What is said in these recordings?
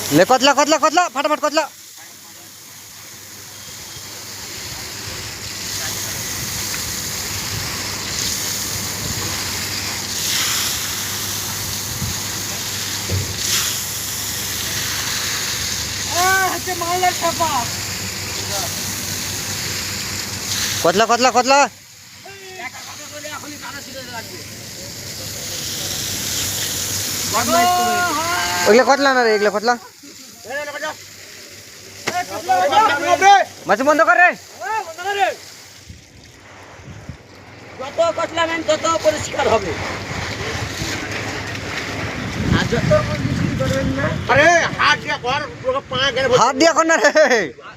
ले कतला कतला कतला फटाफट कतला कतला कतला कतला এগুলো কতলা না রে এগুলো কতলা মাছ বন্ধ কর রে যত কতলা মেন তত পরিষ্কার হবে আর যত মিশিং করবেন না আরে হাত দিয়া কর পুরো পা গেলে হাত দিয়া কর না রে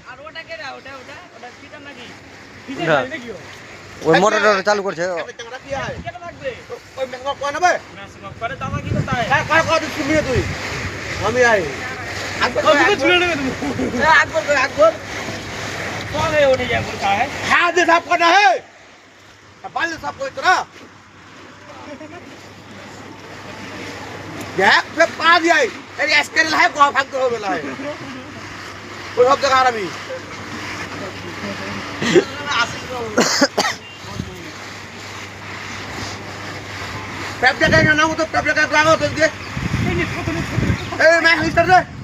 আর ওটা কে ওটা কিটা নাকি ওই মোটর চালু করছে টেংরা কি হয় কেন লাগবে ওই মেঙ্গা কোন হবে না সব করে দাও কি করতে হয় কার কত তুমি তুই আমি আই আকবর ছুড়ে নেবে তুমি আকবর कौन है उठे जा बोलता है हाथ दे साफ करना है बाल साफ कोई तरह देख पे पा दिया अरे स्केल है को भाग तो बेला है कोई सब जगह रमी पेप जगह ना हो तो पेप जगह लागो तो ये ए मैं हिस्टर दे